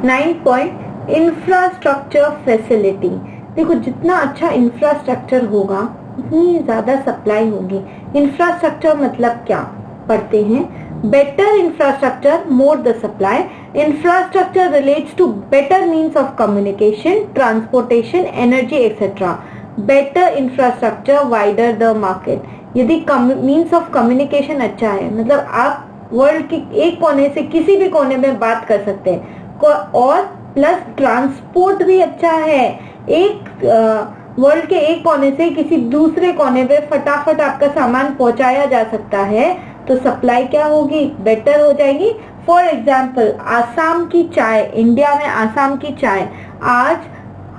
9 point infrastructure facility. देखो जितना अच्छा इंफ्रास्ट्रक्चर होगा उतनी ज्यादा सप्लाई होगी। इंफ्रास्ट्रक्चर मतलब क्या पढ़ते हैं, better infrastructure more the supply. Infrastructure relates to better means of communication, transportation, energy etcetera. Better infrastructure wider the market. यदि मीन्स ऑफ कम्युनिकेशन अच्छा है, मतलब आप वर्ल्ड के एक कोने से किसी भी कोने में बात कर सकते हैं, और प्लस ट्रांसपोर्ट भी अच्छा है, एक वर्ल्ड के एक कोने से किसी दूसरे कोने पे फटाफट आपका सामान पहुंचाया जा सकता है, तो सप्लाई क्या होगी, बेटर हो जाएगी। फॉर एग्जाम्पल आसाम की चाय, इंडिया में आसाम की चाय आज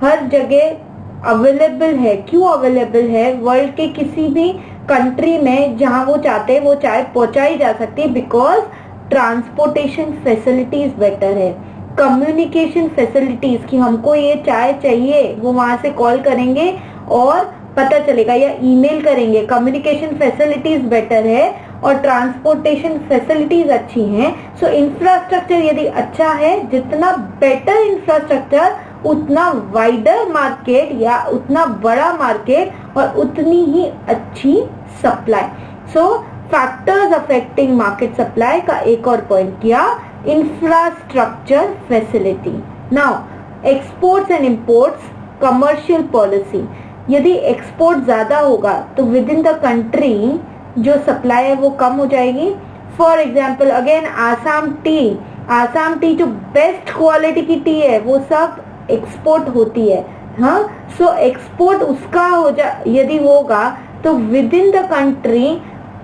हर जगह अवेलेबल है। क्यों अवेलेबल है? वर्ल्ड के किसी भी कंट्री में जहां वो चाहते हैं वो चाय पहुंचाई जा सकती है, बिकॉज ट्रांसपोर्टेशन फैसिलिटीज बेटर है। कम्युनिकेशन फैसिलिटीज कि हमको ये चाय चाहिए, वो वहां से कॉल करेंगे और पता चलेगा, या ईमेल करेंगे। कम्युनिकेशन फैसिलिटीज बेटर है और ट्रांसपोर्टेशन फैसिलिटीज अच्छी हैं। सो इंफ्रास्ट्रक्चर यदि अच्छा है, जितना बेटर इंफ्रास्ट्रक्चर उतना वाइडर मार्केट या उतना बड़ा मार्केट और उतनी ही अच्छी सप्लाई। सो फैक्टर्स अफेक्टिंग मार्केट सप्लाई का एक और पॉइंट किया, infrastructure facility. Now exports and imports, commercial policy. यदि एक्सपोर्ट ज्यादा होगा तो विद इन द कंट्री जो सप्लाई है वो कम हो जाएगी। For example again Assam T जो बेस्ट क्वालिटी की टी है वो सब एक्सपोर्ट होती है। हाँ, सो एक्सपोर्ट उसका यदि होगा तो विद इन द कंट्री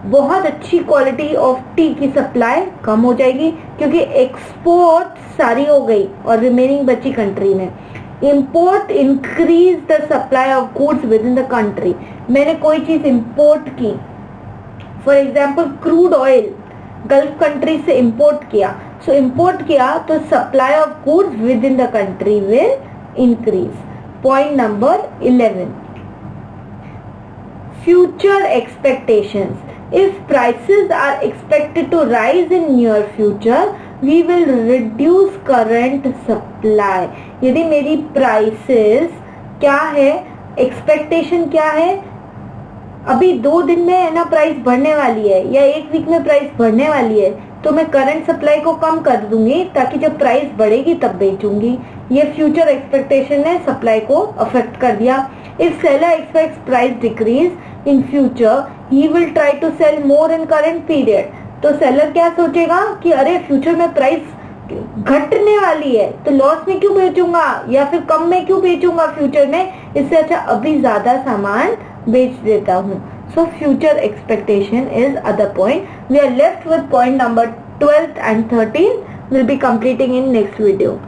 बहुत अच्छी क्वालिटी ऑफ टी की सप्लाई कम हो जाएगी, क्योंकि एक्सपोर्ट सारी हो गई और रिमेनिंग बची कंट्री में। Import increase the supply of goods with in the country. मैंने कोई चीज इंपोर्ट की, for example crude oil gulf country से इंपोर्ट किया, सो इंपोर्ट किया तो supply of goods with in the country will increase. Point number 11, future expectations. If prices are expected to rise in near future, we will reduce current supply. यदि मेरी prices क्या है, expectation क्या है, अभी 2 दिन में है ना प्राइस बढ़ने वाली है या 1 वीक में प्राइस बढ़ने वाली है, तो मैं करंट सप्लाई को कम कर दूंगी ताकि जब प्राइस बढ़ेगी तब बेचूंगी। ये फ्यूचर एक्सपेक्टेशन ने सप्लाई को अफेक्ट कर दिया। If seller expects price decrease in future, he will try to sell more in current period. तो सेलर क्या सोचेगा कि अरे फ्यूचर में प्राइस घटने वाली है तो लॉस में क्यों बेचूंगा या फिर कम में क्यों बेचूंगा फ्यूचर में, इससे अच्छा अभी ज्यादा सामान बेच देता हूँ। So future expectation is other point. We are left with point number 12 and 13. We'll be completing in next video.